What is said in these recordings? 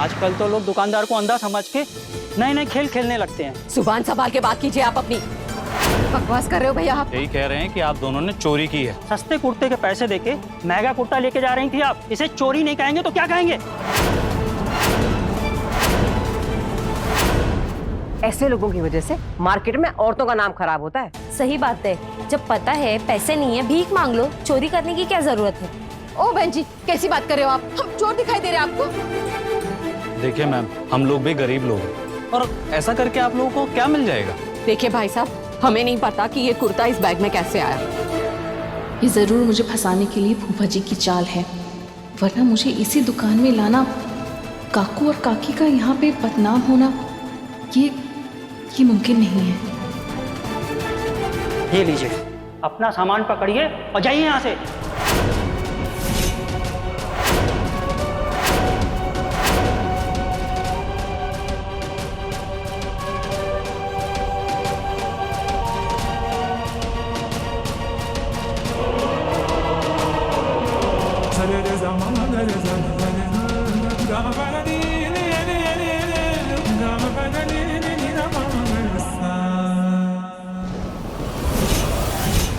आजकल तो लोग दुकानदार को अंधा समझ के नए नए खेल खेलने लगते हैं। जुबान संभाल के बात कीजिए आप अपनी। बकवास कर रहे हो भैया आप। यही कह रहे हैं कि आप दोनों ने चोरी की है। सस्ते कुर्ते के पैसे देके महंगा कुर्ता लेके जा रही थी आप। इसे चोरी नहीं कहेंगे तो क्या कहेंगे? ऐसे लोगों की वजह से मार्केट में औरतों का नाम खराब होता है। सही बात है, जब पता है पैसे नहीं है भीख मांग लो, चोरी करने की क्या जरूरत है? ओ बहन जी, कैसी बात कर रहे हो आप? हम चोर दिखाई दे रहे हैं आपको? देखिए मैम, हम लोग भी गरीब लोग हैं और ऐसा करके आप लोगों को क्या मिल जाएगा? देखिए भाई साहब, हमें नहीं पता कि ये कुर्ता इस बैग में कैसे आया। ये जरूर मुझे फंसाने के लिए फूफा जी की चाल है, वरना मुझे इसी दुकान में लाना, काकू और काकी का यहाँ पे बदनाम होना, ये मुमकिन नहीं है। ये लीजिए, अपना सामान पकड़िए और जाइए यहाँ से।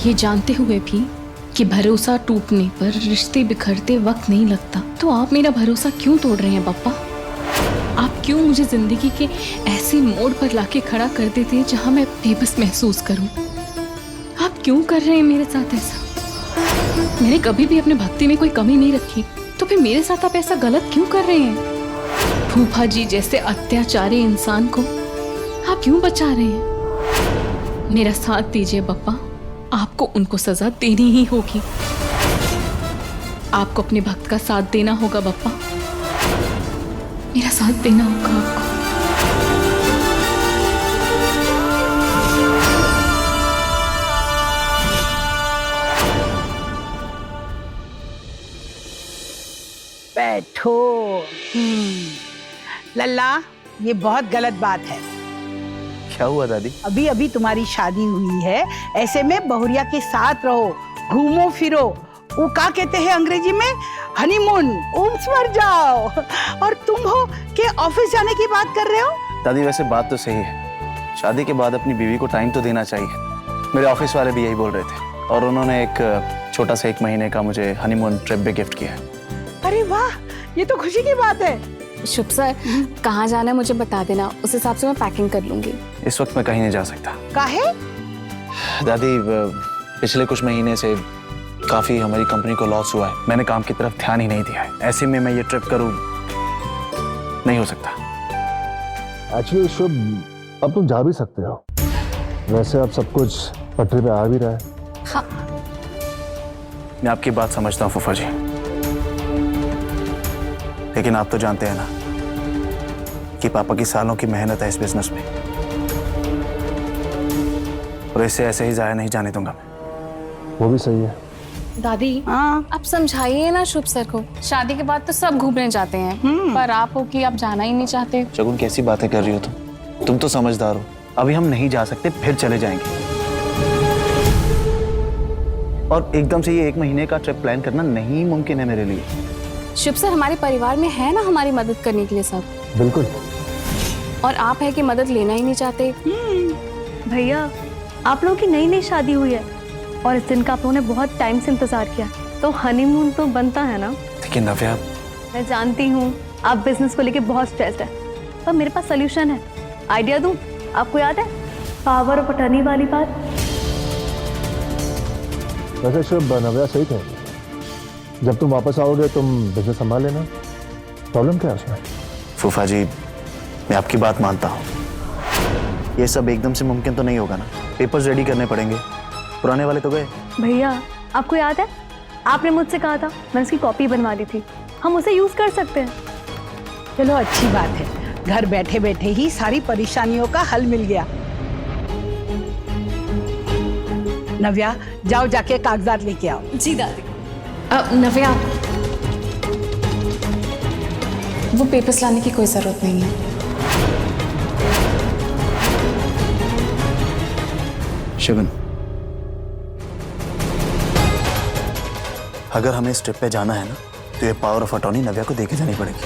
ये जानते हुए भी कि भरोसा टूटने पर रिश्ते बिखरते वक्त नहीं लगता, तो आप मेरा भरोसा क्यों तोड़ रहे हैं पापा? आप क्यों मुझे जिंदगी के ऐसे मोड़ पर लाके खड़ा कर देते हैं जहां मैं बेबस महसूस करूं? आप क्यों कर रहे हैं मेरे साथ ऐसा? मैंने कभी भी अपने भक्ति में कोई कमी नहीं रखी, तो फिर मेरे साथ आप ऐसा गलत क्यों कर रहे हैं? फूफा जी जैसे अत्याचारी इंसान को आप क्यों बचा रहे हैं? मेरा साथ दीजिए पापा, आपको उनको सजा देनी ही होगी। आपको अपने भक्त का साथ देना होगा बप्पा, मेरा साथ देना होगा आपको। बैठो। लल्ला, ये बहुत गलत बात है। क्या हुआ दादी? अभी अभी तुम्हारी शादी हुई है, ऐसे में बहुरिया के साथ रहो, घूमो फिरो। वो क्या कहते हैं अंग्रेजी में, हनीमून, उम्स मर जाओ। और तुम हो कि ऑफिस जाने की बात कर रहे हो? दादी वैसे बात तो सही है, शादी के बाद अपनी बीवी को टाइम तो देना चाहिए। मेरे ऑफिस वाले भी यही बोल रहे थे और उन्होंने एक छोटा सा 1 महीने का मुझे हनीमून ट्रिप पे गिफ्ट किया है। अरे वाह, ये तो खुशी की बात है। शुभ सर, कहाँ जाना है मुझे बता देना, उस हिसाब से मैं पैकिंग कर लूंगी। इस वक्त मैं कहीं नहीं जा सकता। काहे? दादी पिछले कुछ महीने से काफी हमारी कंपनी को लॉस हुआ है, मैंने काम की तरफ ध्यान ही नहीं दिया है। ऐसे में मैं ये ट्रिप करूं, नहीं हो सकता। एक्चुअली शुभ, अब तुम जा भी सकते हो, वैसे अब सब कुछ पटरी पे आ भी रहा है। हाँ। मैं आपकी बात समझता हूँ फूफा जी, लेकिन आप तो जानते हैं ना कि पापा की सालों की मेहनत है इस बिजनेस में, और इसे ऐसे ही जाया नहीं जाने दूंगा मैं। वो भी सही है। दादी, हाँ, आप समझाइए ना शुभ सर को, शादी के बाद तो सब घूमने जाते हैं, पर आप हो कि आप जाना ही नहीं चाहते। शगुन, कैसी बातें कर रही हो तुम तो समझदार हो। अभी हम नहीं जा सकते, फिर चले जाएंगे, और एकदम से ये 1 महीने का ट्रिप प्लान करना नहीं मुमकिन है मेरे लिए। शुभ सर, हमारे परिवार में है ना हमारी मदद करने के लिए सब। बिल्कुल। और आप है कि मदद लेना ही नहीं चाहते। भैया, आप लोगों की नई नई शादी हुई है और इस दिन का आप लोगों ने बहुत टाइम से इंतजार किया, तो हनीमून तो बनता है ना। लेकिन नव्या, मैं जानती हूँ आप बिजनेस को लेके बहुत स्ट्रेस्ड है, पर मेरे पास सोल्यूशन है। आइडिया दूँ? आपको याद है पावर ऑफ अटर्नी वाली बात? वैसे शुभ, नव्या सही थे, जब तुम वापस आओगे तुम बिजनेस संभाल लेना। प्रॉब्लम क्या है उसमें? फूफा जी, मैं आपकी बात मानता हूँ, ये सब एकदम से मुमकिन तो नहीं होगा ना। पेपर्स रेडी करने पड़ेंगे, पुराने वाले तो गए। भैया, आपको याद है आपने मुझसे कहा था, मैंने उसकी कॉपी बनवा दी थी, हम उसे यूज कर सकते हैं। चलो अच्छी बात है, घर बैठे बैठे ही सारी परेशानियों का हल मिल गया। नव्या, जाओ जाके कागजात लेके आओ। जी दादी। नव्या, वो पेपर्स लाने की कोई जरूरत नहीं है। शिवन, अगर हमें इस ट्रिप पे जाना है ना, तो ये पावर ऑफ अटॉर्नी नव्या को देके जानी पड़ेगी।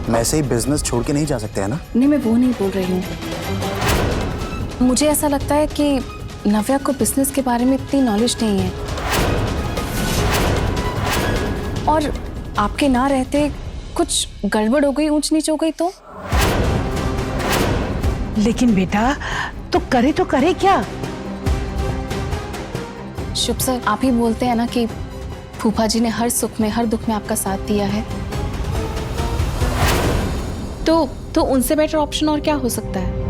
मैं ऐसे ही बिजनेस छोड़ के नहीं जा सकते है ना? नहीं, मैं वो नहीं बोल रही हूँ। मुझे ऐसा लगता है कि नव्या को बिजनेस के बारे में इतनी नॉलेज नहीं है, और आपके ना रहते कुछ गड़बड़ हो गई, ऊंच नीच हो गई तो? लेकिन बेटा तो करे क्या? शुभ सर, आप ही बोलते हैं ना कि फूफा जी ने हर सुख में हर दुख में आपका साथ दिया है, तो उनसे बेटर ऑप्शन और क्या हो सकता है?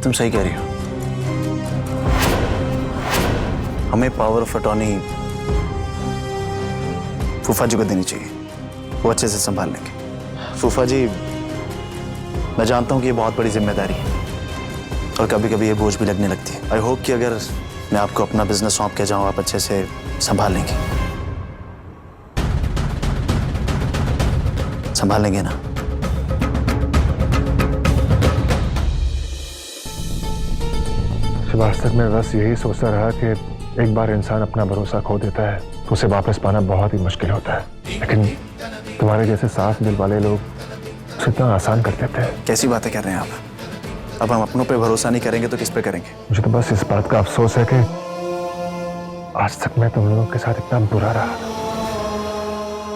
तुम सही कह रही हो। हमें पावर ऑफ अटॉर्नी फूफा जी को देनी चाहिए, वो अच्छे से संभाल लेंगे। फूफा जी, मैं जानता हूँ कि ये बहुत बड़ी जिम्मेदारी है और कभी कभी ये बोझ भी लगने लगती है। आई होप कि अगर मैं आपको अपना बिजनेस सौंप के जाऊँ, आप अच्छे से संभाल लेंगे। संभाल लेंगे ना? आज तक मैं बस यही सोचता रहा कि एक बार इंसान अपना भरोसा खो देता है तो उसे वापस पाना बहुत ही मुश्किल होता है, लेकिन तुम्हारे जैसे साफ दिल वाले लोग उसे इतना आसान कर देते हैं। कैसी बातें कर रहे हैं आप? अब हम अपनों पे भरोसा नहीं करेंगे तो किस पे करेंगे? मुझे तो बस इस बात का अफसोस है कि आज तक मैं तुम लोगों के साथ इतना बुरा रहा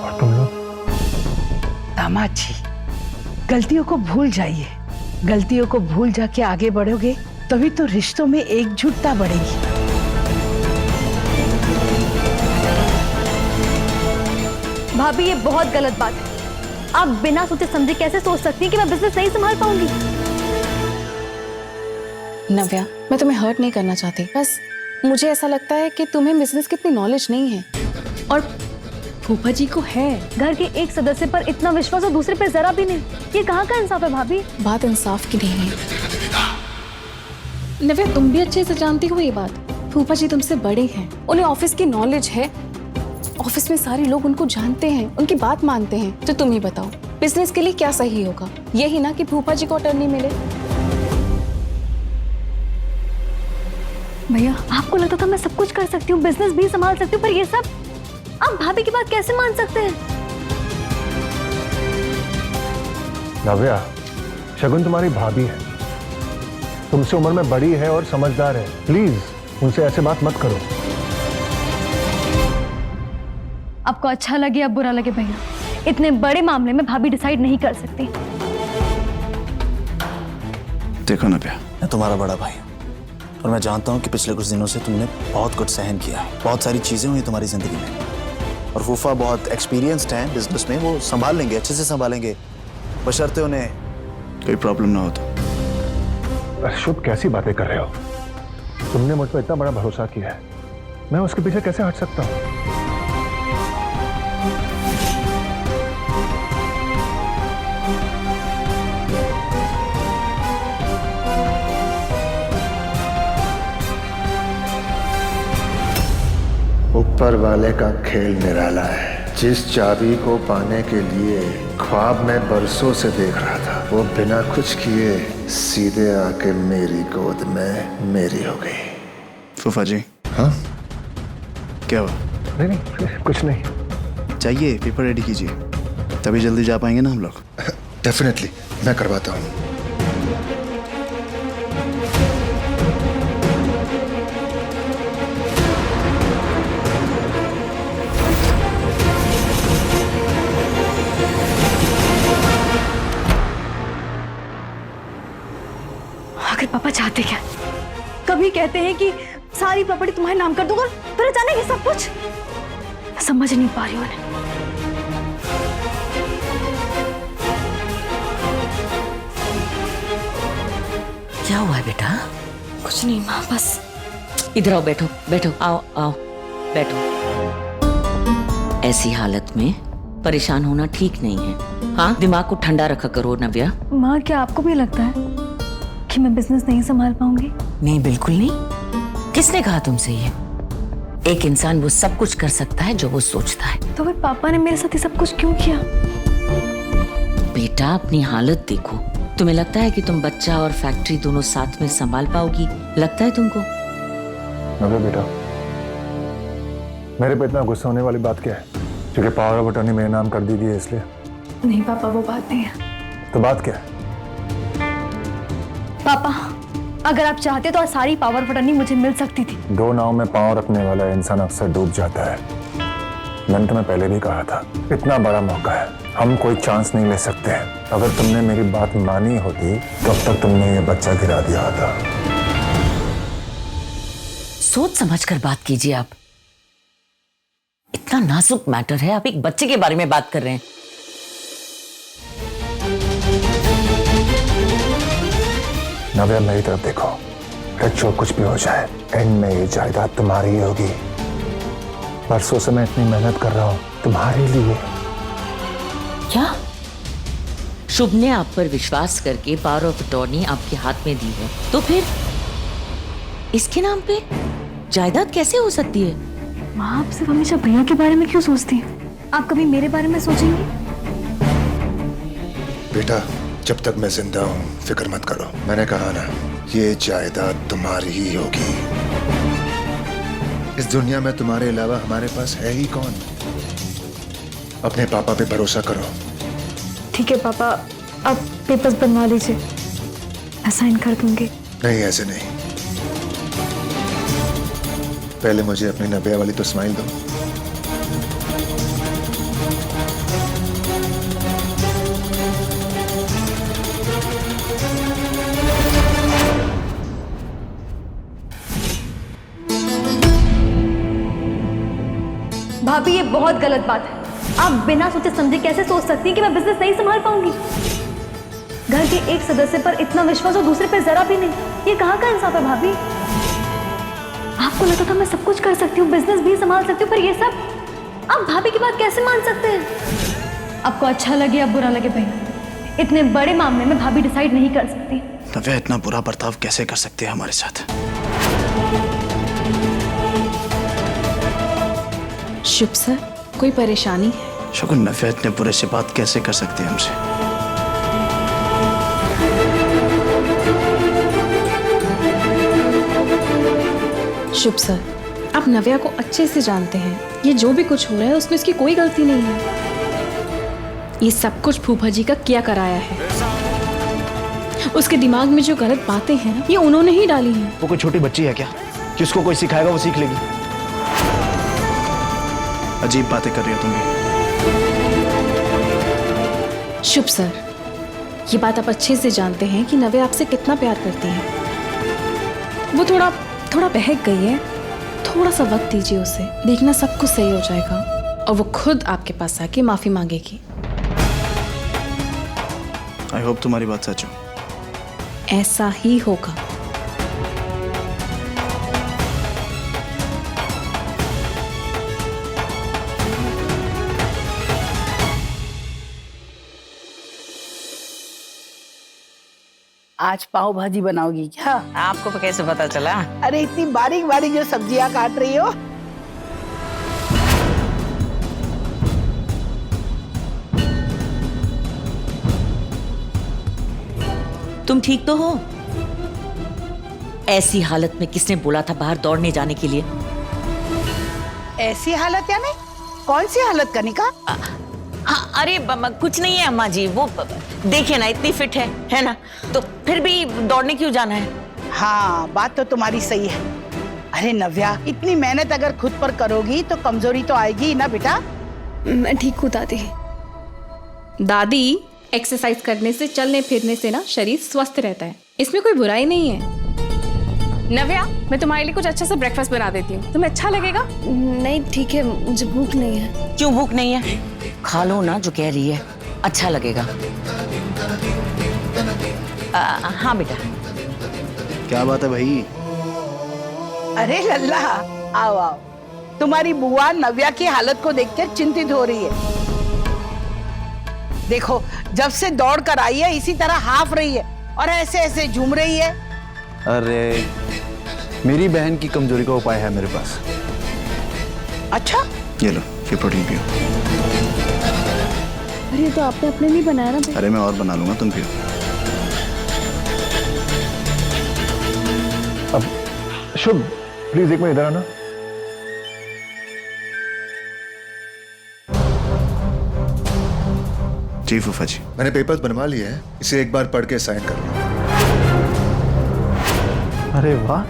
और तुम लोग। दामाद जी, गलतियों को भूल जाइए। गलतियों को भूल जाके आगे बढ़ोगे तभी तो रिश्तों में एकजुटता बढ़ेगी। भाभी, ये बहुत गलत बात है। आप बिना सोचे समझे कैसे सोच सकती हैं कि मैं बिजनेस नहीं संभाल पाऊंगी? नव्या, मैं तुम्हें हर्ट नहीं करना चाहती, बस मुझे ऐसा लगता है कि तुम्हें बिजनेस की इतनी नॉलेज नहीं है और फूफा जी को है। घर के एक सदस्य पर इतना विश्वास और दूसरे पर जरा भी नहीं, ये कहाँ का इंसाफ है भाभी? बात इंसाफ की नहीं है नव्या, तुम भी अच्छे से जानती हो ये बात। फूफा जी तुमसे बड़े हैं, उन्हें ऑफिस की नॉलेज है, ऑफिस में सारे लोग उनको जानते हैं, उनकी बात मानते हैं। तो तुम ही बताओ, बिजनेस के लिए क्या सही होगा? यही ना कि फूफा जी को अटर्नी मिले। भैया, आपको लगता था मैं सब कुछ कर सकती हूँ, बिजनेस भी संभाल सकती हूँ, पर ये सब आप भाभी की बात कैसे मान सकते हैं? नव्या, शगुन तुम्हारी भाभी है, तुमसे उम्र में बड़ी है और समझदार है। प्लीज उनसे ऐसे बात मत करो। आपको अच्छा लगे या बुरा लगे भैया, इतने बड़े मामले में भाभी डिसाइड नहीं कर सकती। देखो ना प्या, मैं तुम्हारा बड़ा भाई हूं और मैं जानता हूँ कि पिछले कुछ दिनों से तुमने बहुत कुछ सहन किया है, बहुत सारी चीजें हुई तुम्हारी जिंदगी में, और फूफा बहुत एक्सपीरियंस्ड हैं बिजनेस में, वो संभाल लेंगे, अच्छे से संभालेंगे, बशर्ते उन्हें कोई प्रॉब्लम ना हो तो। शुभ, कैसी बातें कर रहे हो? तुमने मुझ पर इतना बड़ा भरोसा किया है, मैं उसके पीछे कैसे हट सकता हूँ? ऊपर वाले का खेल निराला है। जिस चाबी को पाने के लिए ख्वाब में बरसों से देख रहा था, वो बिना कुछ किए सीधे आके मेरी गोद में मेरी हो गई। फूफा जी। हाँ? क्या हुआ? नहीं, कुछ नहीं। चाहिए पेपर रेडी कीजिए, तभी जल्दी जा पाएंगे ना हम लोग। डेफिनेटली, मैं करवाता हूँ। आखिर पापा चाहते क्या? कभी कहते हैं कि सारी प्रॉपर्टी तुम्हारे नाम कर दूंगा, फिर अचानक ये सब कुछ। समझ नहीं पा रही हूँ उन्हें। क्या हुआ है बेटा? कुछ नहीं माँ, बस इधर आओ, बैठो बैठो, आओ आओ बैठो। ऐसी हालत में परेशान होना ठीक नहीं है। हाँ, दिमाग को ठंडा रखा करो नव्या। माँ, क्या आपको भी लगता है कि मैं बिजनेस नहीं संभाल पाऊंगी? नहीं, बिल्कुल नहीं। किसने कहा तुमसे ये? एक इंसान वो सब कुछ कर सकता है जो वो सोचता है। तो फिर पापा ने मेरे साथ ये सब कुछ क्यों किया? बेटा, अपनी हालत देखो। तुम्हें लगता है कि तुम बच्चा और फैक्ट्री दोनों साथ में संभाल पाओगी? लगता है तुमको? नव्या बेटा, मेरे पे इतना गुस्सा होने वाली बात क्या है? क्योंकि पावर ऑफ अटॉर्नी मेरे नाम कर दी गई है इसलिए? नहीं पापा, वो बात नहीं है। तो बात क्या है? पापा, अगर आप चाहते तो आज सारी पावर ऑफ अटॉर्नी मुझे मिल सकती थी। दो नाव में पांव रखने वाला इंसान अक्सर डूब जाता है। मैंने तुम्हें पहले भी कहा था, इतना बड़ा मौका है, हम कोई चांस नहीं ले सकते। अगर तुमने मेरी बात मानी होती तो अब तक तुमने ये बच्चा गिरा दिया होता। सोच समझ कर बात कीजिए आप। इतना नाजुक मैटर है, आप एक बच्चे के बारे में बात कर रहे हैं। नव्या, मेरी तरफ देखो। जो कुछ भी हो जाए, एंड में ये जायदाद तुम्हारी ही होगी। परसों से मैं इतनी मेहनत कर रहा हूं तुम्हारे लिए। क्या? शुभ ने आप पर विश्वास करके पावर ऑफ अटॉर्नी आपके हाथ में दी है, तो फिर इसके नाम पे जायदाद कैसे हो सकती है? माँ, आप सिर्फ हमेशा भैया के बारे में क्यों सोचती हैं? आप कभी मेरे बारे में सोचेंगी? बेटा, जब तक मैं जिंदा हूं फिक्र मत करो। मैंने कहा ना, ये जायदाद तुम्हारी ही होगी। इस दुनिया में तुम्हारे अलावा हमारे पास है ही कौन? अपने पापा पे भरोसा करो। ठीक है पापा, आप पेपर्स बनवा लीजिए, मैं साइन कर दूंगी। नहीं, ऐसे नहीं। पहले मुझे अपनी नव्या वाली तो स्माइल दो। भाभी, ये बहुत गलत बात है। आप बिना सोचे समझे कैसे सोच सकती हैं कि मैं बिजनेस नहीं संभाल पाऊंगी? घर के एक सदस्य पर इतना विश्वास और दूसरे पर जरा भी नहीं, ये कहाँ का इंसाफ है भाभी? आपको लगता था मैं सब कुछ कर सकती हूँ, बिजनेस भी संभाल सकती हूँ, पर ये सब आप भाभी की बात कैसे मान सकते हैं? आपको अच्छा लगे या बुरा लगे भैया, इतने बड़े मामले में भाभी डिसाइड नहीं कर सकती। नव्या इतना बुरा बर्ताव कैसे कर सकते हैं हमारे साथ? शुभ सर, कोई परेशानी है? शकुन, नव्या इतने बुरे से बात कैसे कर सकती है हमसे? शुभ सर, आप नव्या को अच्छे से जानते हैं। ये जो भी कुछ हो रहा है उसमें उसकी कोई गलती नहीं है। ये सब कुछ फूफा जी का किया कराया है। उसके दिमाग में जो गलत बातें हैं ये उन्होंने ही डाली हैं। वो कोई छोटी बच्ची है क्या कि उसको कोई सिखाएगा वो सीख लेगी? अजीब बातें कर रही हो तुम भी। शुभ सर, ये बात आप अच्छे से जानते हैं कि नव्या आपसे कितना प्यार करती है। वो थोड़ा बहक गई है, थोड़ा सा वक्त दीजिए उसे, देखना सब कुछ सही हो जाएगा और वो खुद आपके पास आके माफी मांगेगी। आई होप तुम्हारी बात सच हो। ऐसा ही होगा। आज पाव भाजी बनाओगी क्या? आपको कैसे पता चला? अरे इतनी बारीक बारीक जो सब्जियां काट रही हो। तुम ठीक तो हो? ऐसी हालत में किसने बोला था बाहर दौड़ने जाने के लिए? ऐसी हालत यानी कौन सी हालत कनिका? अरे कुछ नहीं है अम्मा जी, वो देखिए ना इतनी फिट है ना, तो फिर भी दौड़ने क्यों जाना है? हाँ, बात तो तुम्हारी सही है। अरे नव्या, इतनी मेहनत अगर खुद पर करोगी तो कमजोरी तो आएगी ही ना बेटा। मैं ठीक हूँ दादी। दादी, एक्सरसाइज करने से, चलने फिरने से ना शरीर स्वस्थ रहता है, इसमें कोई बुराई नहीं है। नव्या, मैं तुम्हारे लिए कुछ अच्छा सा ब्रेकफास्ट बना देती हूँ, तुम्हें अच्छा लगेगा? नहीं ठीक है, मुझे भूख नहीं है। क्यों भूख नहीं है? खा लो ना जो कह रही है, अच्छा लगेगा। हाँ बेटा। क्या बात है भाई? अरे लल्ला, आओ आओ। तुम्हारी बुआ नव्या की हालत को देखकर चिंतित हो रही है। देखो, जब से दौड़ कर आई है इसी तरह हाफ रही है और ऐसे ऐसे झूम रही है। अरे, मेरी बहन की कमजोरी का उपाय है मेरे पास। अच्छा, ये लो, ये प्रोटीन पियो। अरे तो आपने अपने लिए बनाया ना? अरे मैं और बना लूंगा, तुम पियो। अब शुभ, प्लीज एक मिनट इधर आना। जी फूफा जी। मैंने पेपर्स बनवा लिए हैं, इसे एक बार पढ़ के साइन कर लो। अरे वाह,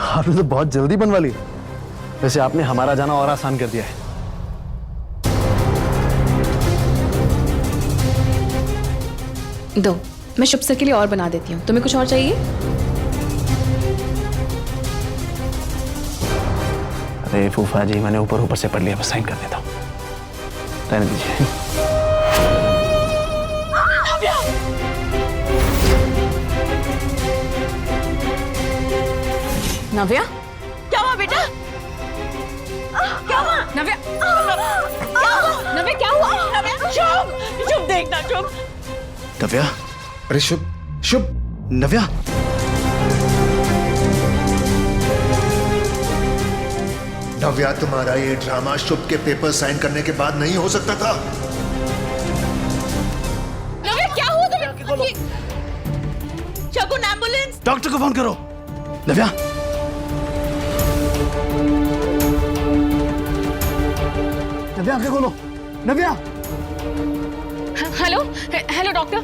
आपने तो बहुत जल्दी बनवा ली। वैसे आपने हमारा जाना और आसान कर दिया है। दो, मैं शुभ सर के लिए और बना देती हूँ। तुम्हें कुछ और चाहिए? अरे फूफा जी, मैंने ऊपर ऊपर से पढ़ लिया, बस साइन कर देता हूँ, रहने दीजिए। नव्या, क्या हुआ बेटा? क्या हुआ? नव्या, नव्या क्या हुआ? नव्या, चुप, चुप देखना, चुप। नव्या, अरे शुभ, शुभ, नव्या, नव्या, तुम्हारा ये ड्रामा शुभ के पेपर साइन करने के बाद नहीं हो सकता था। नव्या क्या हुआ तुम्हें? शगुन, एम्बुलेंस। डॉक्टर को फोन करो। नव्या, नव्या आंखें खोलो। नव्या, हेलो, हेलो डॉक्टर,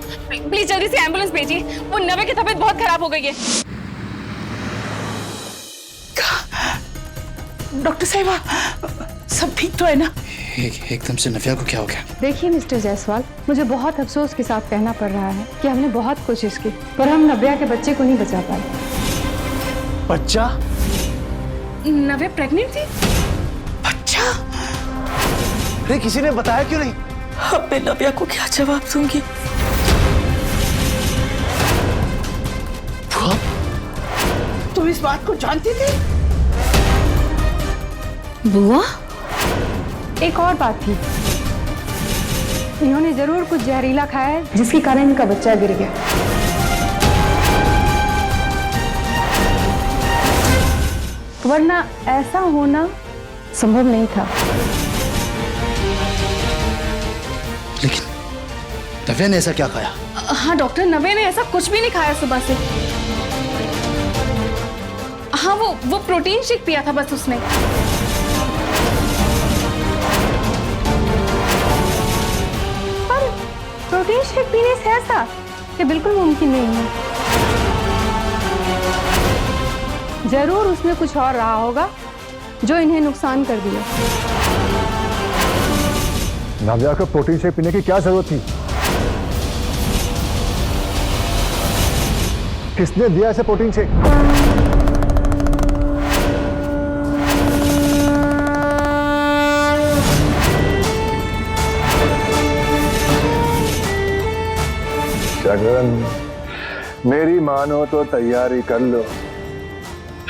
प्लीज जल्दी से एम्बुलेंस भेजिए। वो नव्या की तबीयत बहुत खराब हो गई है। डॉक्टर साहिबा, सब ठीक तो है ना? एकदम से नव्या को क्या हो गया? देखिए मिस्टर जायसवाल, मुझे बहुत अफसोस के साथ कहना पड़ रहा है कि हमने बहुत कोशिश की, पर हम नव्या के बच्चे को नहीं बचा पाए। बच्चा? नव्या प्रेग्नेंट थी? अच्छा, अरे किसी ने बताया क्यों नहीं? अब मैं नव्या को क्या जवाब दूंगी? तुम इस बात को जानती थी? बुआ? एक और बात थी, इन्होंने जरूर कुछ जहरीला खाया है जिसके कारण इनका बच्चा गिर गया। वरना ऐसा होना संभव नहीं था। लेकिन नव्या ने ऐसा क्या खाया? हाँ डॉक्टर, नव्या ने ऐसा कुछ भी नहीं खाया सुबह से। हाँ वो प्रोटीन शेक पिया था बस उसने। पर प्रोटीन शेक पीने से ऐसा कि बिल्कुल मुमकिन नहीं है। जरूर उसमें कुछ और रहा होगा जो इन्हें नुकसान कर दिया। नव्या को प्रोटीन शेक पीने की क्या जरूरत थी? किसने दिया ऐसे प्रोटीन शेक? शगन, मेरी मानो तो तैयारी कर लो।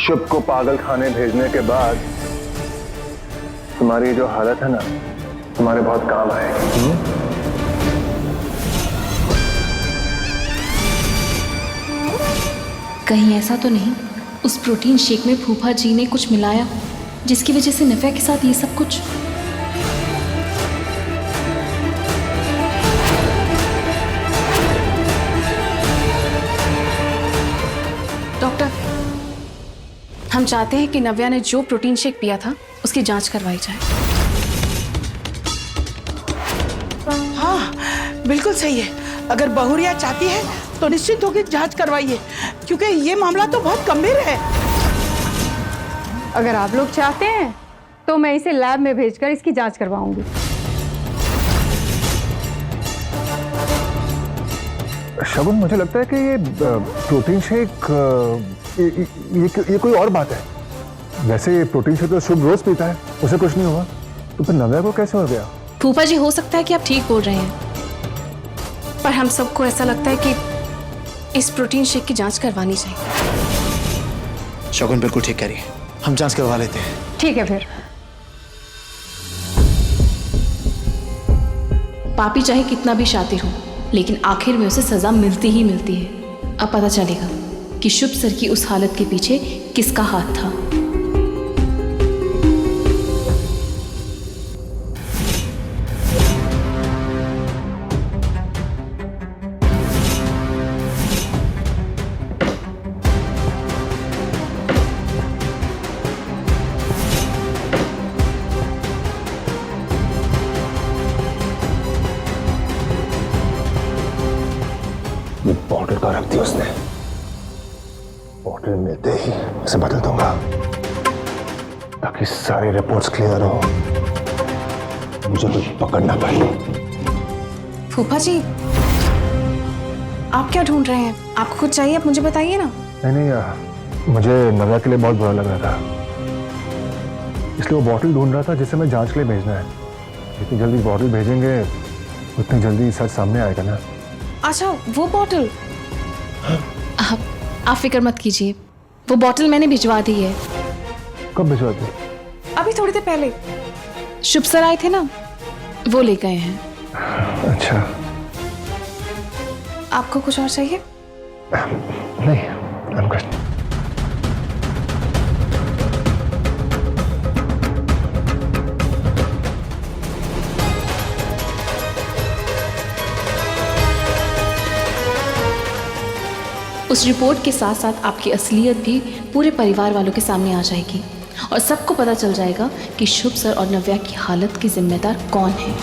शुभ को पागल खाने भेजने के बाद तुम्हारी जो हालत है ना, तुम्हारे बहुत काम आएगी। कहीं ऐसा तो नहीं उस प्रोटीन शेक में फूफा जी ने कुछ मिलाया जिसकी वजह से नव्या के साथ ये सब कुछ? डॉक्टर, हम चाहते हैं कि नव्या ने जो प्रोटीन शेक पिया था उसकी जांच करवाई जाए। हाँ, बिल्कुल सही है। अगर बहुरिया चाहती है तो निश्चित होकर जांच करवाइए, क्योंकि ये मामला तो बहुत गंभीर है। अगर आप लोग चाहते हैं तो मैं इसे लैब में भेजकर इसकी जांच करवाऊंगी। शगुन, मुझे लगता है कि ये प्रोटीन शेक ये कोई और बात है। वैसे ये प्रोटीन शेक तो शुभ रोज पीता है, उसे कुछ नहीं हुआ, तो फिर नव्या को कैसे हो गया? फूफा जी, हो सकता है कि आप ठीक बोल रहे हैं, पर हम सबको ऐसा लगता है कि इस प्रोटीन शेक की जांच करवानी चाहिए। शगुन बिल्कुल ठीक कह रही है, हम जांच करवा लेते हैं। ठीक है फिर। पापी चाहे कितना भी शातिर हो, लेकिन आखिर में उसे सजा मिलती ही मिलती है। अब पता चलेगा कि शुभ सर की उस हालत के पीछे किसका हाथ था। उसने। बॉटल मिलते ही इसे बदल दूंगा ताकि सारी रिपोर्ट्स क्लियर हो, मुझे कुछ पकड़ना पाए। फूफा जी, आप क्या ढूंढ रहे हैं? आपको कुछ चाहिए? आप मुझे बताइए ना। नहीं, मुझे नव्या के लिए बहुत बुरा लग रहा था, इसलिए वो बॉटल ढूंढ रहा था जिसे मैं जांच के लिए भेजना है। जितनी जल्दी बॉटल भेजेंगे उतनी जल्दी सच सामने आएगा ना। अच्छा, वो बॉटल। आप फिक्र मत कीजिए, वो बॉटल मैंने भिजवा दी है। कब भिजवा दी? अभी थोड़ी देर पहले। शुभ सर आए थे ना, वो ले गए हैं। अच्छा, आपको कुछ और चाहिए? नहीं, I'm good. उस रिपोर्ट के साथ साथ आपकी असलियत भी पूरे परिवार वालों के सामने आ जाएगी और सबको पता चल जाएगा कि शुभ सर और नव्या की हालत की जिम्मेदार कौन है।